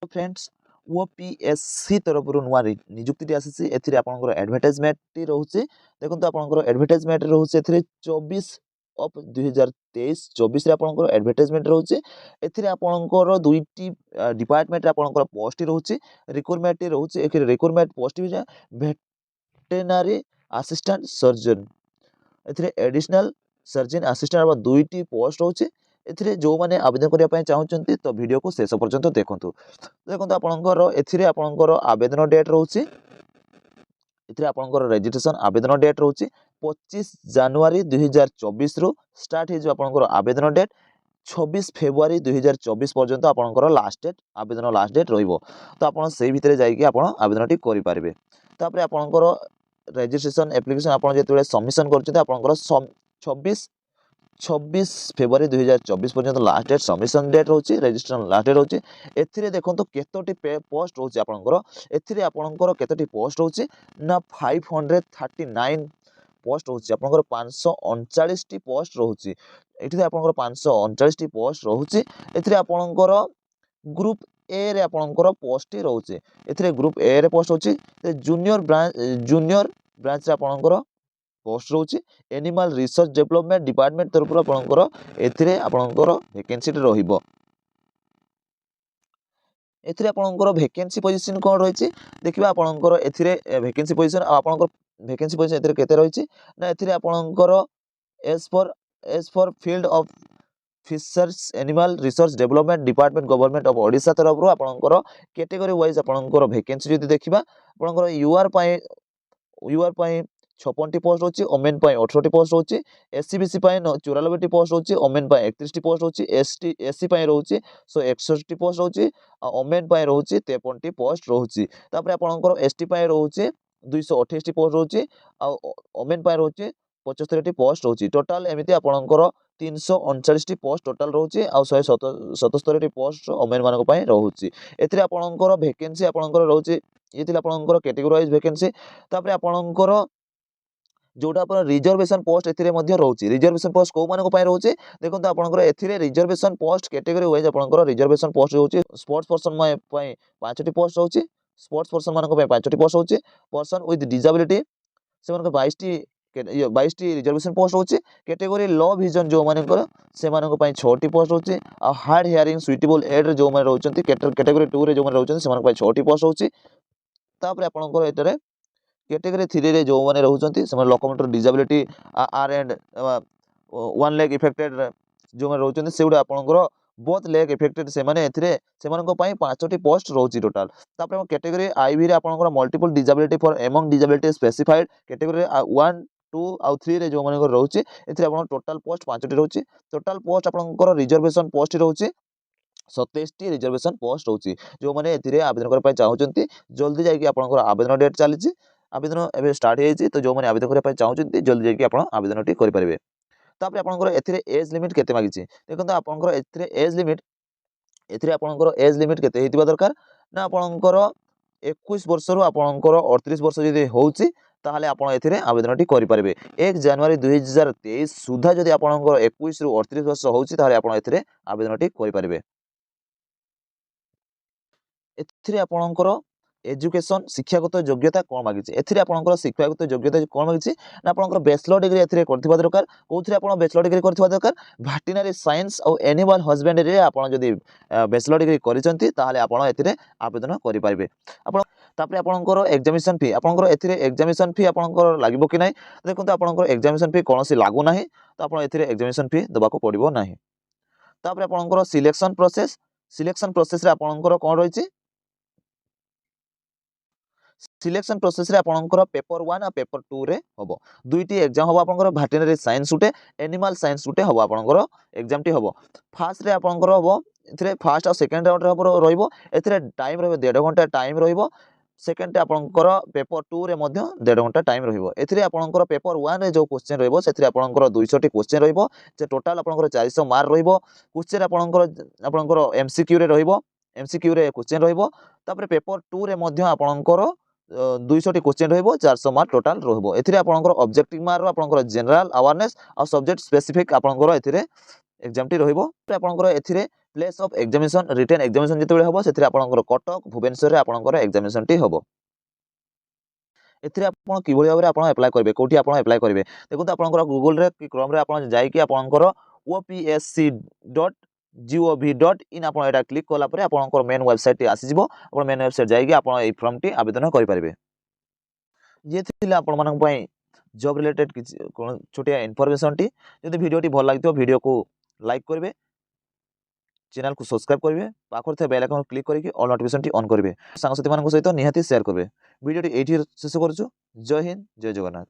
Friends OPSC तरफ नुआ निजुक्ति आसी आपंकर एडभर्टाइजमेंट रोचे देखो आपंकर एडभर्टाइजमेंट रोचे 24 ऑफ 2023-24 आपंकर एडभर्टाइजमेंट रोचे आपंकर दुईटी डिपार्टमेंट आपंकर पोस्ट रोचे रिक्रुटमेंट रोचे recruitment post veterinary assistant surgeon additional surgeon assistant दुईटी पोस्ट रोचे एथिरे जो माने आवेदन करिया पय चाहउचंती तो वीडियो को शेष पर्यंत देखंतु देखंतु आपनकर एथिरे आपनकर आवेदन डेट रहउची एथिरे आपनकर रजिस्ट्रेशन आवेदन डेट रहउची 25 जनवरी 2024 रु स्टार्ट हे जो आपनकर आवेदन डेट 26 फेब्रुआरी 2024 पर्यंत आपनकर लास्ट डेट आवेदन लास्ट डेट रहिबो तो आपन सेही भितरे जाई कि आपन आवेदनटी करि पारिबे तापरे आपनकर रजिस्ट्रेशन एप्लिकेशन आपन जेतबे सबमिशन करचते आपनकर 26 फेब्रुआरी 2024 पर्यंत लास्ट डेट सबमिशन डेट रोचे रजिस्ट्रेशन लास्ट डेट रोचे एथिरे देखंतु केतोटी पोस्ट रोचे आपनकर एथिरे आपनकर केतोटी पोस्ट रोचे ना 539 पोस्ट रोचे आपनकर 539 टी पोस्ट रोचे एथिरे आपनकर 539 टी पोस्ट रोचे एथिरे आपनकर ग्रुप ए रे आपनकर पोस्ट रोचे एथिरे ग्रुप ए रे पोस्ट होची जूनियर ब्रांच रे आपनकर पोस्ट रोचे एनिमल रिसर्च डेवलपमेंट डिपार्टमेंट तरफ आपनकर एथिरे आपनकर वैकेंसी रहिबो एथिरे आपनकर वैकेंसी पोजीशन कोन रहिछि देखिबा आपनकर एथिरे वैकेंसी पोजीशन आपनकर वैकेंसी पोजीशन एथिरे केते रहिछि ना एथिरे आपनकर age for field of fisheries animal research development department government of Odisha तरफ आपनकर कैटेगरी वाइज आपनकर वैकेंसी जदि देखिबा आपनकर यूआर पय 56 पोस्ट होची ओमेन पय 18 पोस्ट होची एससी बीसी पय 94 पोस्ट होची ओमेन पय 31 पोस्ट होची एससी पय रहउची 161 पोस्ट होची ओमेन पय रहउची 53 पोस्ट रहउची तापर आपनकर एसटी पय रहउची 228 पोस्ट रहउची आ ओमेन पय रहउची 75 पोस्ट रहउची टोटल एमिति आपनकर 339 पोस्ट टोटल रहउची आ 177 पोस्ट ओमेन मानक पय रहउची एथिरे आपनकर वैकेंसी आपनकर रहउची एथिले आपनकर कैटेगरी वाइज वैकेंसी तापर आपनकर जोटा अपन रिजर्वेशन पोस्ट एथिरे मध्ये रहउची रिजर्वेशन पोस्ट को मानको पय रहउची देखंतु आपनकर एथिरे रिजर्वेशन पोस्ट कैटेगरी वाइज आपनकर रिजर्वेशन पोस्ट रहउची स्पोर्ट्स पर्सन पय 5टी पोस्ट रहउची स्पोर्ट्स पर्सन मानको पय 5टी पोस्ट रहउची पर्सन विथ डिसेबिलिटी से मानको 22 टी रिजर्वेशन पोस्ट रहउची कैटेगरी लो विजन जो मानकर से मानको पय 6टी पोस्ट रहउची आ हार्ड हियरिंग सुइटेबल एड रे जो माने रहउचंती कैटेगरी 2 रे जो माने रहउचंती से मानको पय 6टी पोस्ट रहउची तापर आपनकर एतरे कैटेगरी 3 रे जो माने रहउचंती से लोकोमोटर डिसेबिलिटी आर एंड वन लेग इफेक्टेड जो माने रहउचंती सेउडा आपनकर बोथ लेग इफेक्टेड से माने एथिरे से मानको पय 5टी पोस्ट रहउची टोटल तापर कैटेगरी आईवी रे आपनकर multiple disability for among disability specified category 1 2 आउ 3 रे जो माने रहउची एथिरे आपन टोटल पोस्ट 5टी रहउची टोटल पोस्ट आपनकर रिजर्वेशन पोस्ट रहउची 27 टी रिजर्वेशन पोस्ट रहउची जो माने एथिरे आवेदन कर पय चाहउचंती जल्दी जाई कि आपनकर आवेदन डेट चलीची आवेदन एबे स्टार्ट हेछि तो जो माने आवेदन करे पय चाहउचंती जल्दी जाई कि आपन आवेदनटी करि परिबे तापर आपनकर एथिरे एज लिमिट केते मागिछि देखंतु आपनकर एथिरे आपनकर एज लिमिट केते हेतिबा दरकार ना आपनकर 21 वर्ष रु आपनकर 38 वर्ष जदि होउची ताहले आपण एथिरे आवेदनटी करि परिबे 1 जनवरी 2023 सुधा जदि आपनकर 21 रु 38 वर्ष होउची ताहले आपण एथिरे आवेदनटी करि परिबे एथिरे आपनकर एजुकेशन शिक्षागत योग्यता कोन मागिछि एथिरे आपनकर शिक्षागत योग्यता कोन मागिछि ना आपनकर बैचलर डिग्री एथिरे करथिबा दरकार कोथरे आपण बैचलर डिग्री करथिबा दरकार वेटरनरी साइंस और एनिमल हस्बेंडरी आपण जदि बैचलर डिग्री करिसंती ताहाले आपण एथिरे आवेदन करि पारिबे आपण तापर आपनकर एग्जामिनेशन फी आपनकर एथिरे एग्जामिनेशन फी आपनकर लागिबो कि नै देखंतु आपनकर एग्जामिनेशन फी कोनोसी लागू नाही तो आपण एथिरे एग्जामिनेशन फी दबाको पड़िबो नाही तापर आपनकर सिलेक्शन प्रोसेस रे आपनकर कोन रहिछि सिलेक्शन प्रोसेस रे आपनकर पेपर 1 आ पेपर 2 रे होबो दुईटी एग्जाम होबो आपनकर वेटरनरी साइंस उटे एनिमल साइंस उटे होबो आपनकर एग्जाम टी होबो फास्ट रे आपनकर होबो एथिरे फर्स्ट और सेकंड राउंड रे होबो रहिबो एथिरे टाइम रहबो 1.5 घंटा टाइम रहिबो सेकंड आपनकर पेपर 2 रे मध्ये 1.5 घंटा टाइम रहिबो एथिरे आपनकर पेपर 1 रे जो क्वेश्चन रहिबो सेथिरे आपनकर 200 टी क्वेश्चन रहिबो जे टोटल आपनकर 400 मार्क रहिबो क्वेश्चन आपनकर एमसीक्यू रे रहिबो एमसीक्यू रे क्वेश्चन रहिबो तापर पेपर 2 रे मध्ये आपनकर 200 टी क्वेश्चन रहिबो 400 मार्क टोटल रहिबो एथिरे आपनकर ऑब्जेक्टिव मार्क आपनकर जनरल अवेयरनेस और सब्जेक्ट स्पेसिफिक आपनकर एथिरे एग्जामटी रहिबो आपनकर एथिरे place of examination written examination जेतेबेले हबो सेथिरे आपनकर कटक भुवनेश्वर रे आपनकर एग्जामिनेशन टी हबो एथिरे आपण किभଳି भाबरे आपण अप्लाई करबे कोठी आपण अप्लाई करबे देखो आपनकर गूगल रे कि क्रोम रे आपण जाई कि आपनकर opsc.gov.in आपण एटा क्लिक कला परे आपनकर मेन वेबसाइट टी आसी जिवो आपण मेन वेबसाइट जाई कि आपण ए फॉर्म टी आवेदन करि पारिबे ये थिला आपण मानक पई जॉब रिलेटेड किछि छोटिया इन्फॉर्मेशन टी यदि वीडियो टी भल लागितो वीडियो को लाइक करबे चैनल को सब्सक्राइब करेंगे पाखर थे बेल आइकन क्लिक करके ऑल नोटिफिकेशन टी ऑन करेंगे सांगसाथी मान सहित निहाती शेयर करेंगे वीडियो टी एठी शेष करूछु जय हिंद जय जगन्नाथ।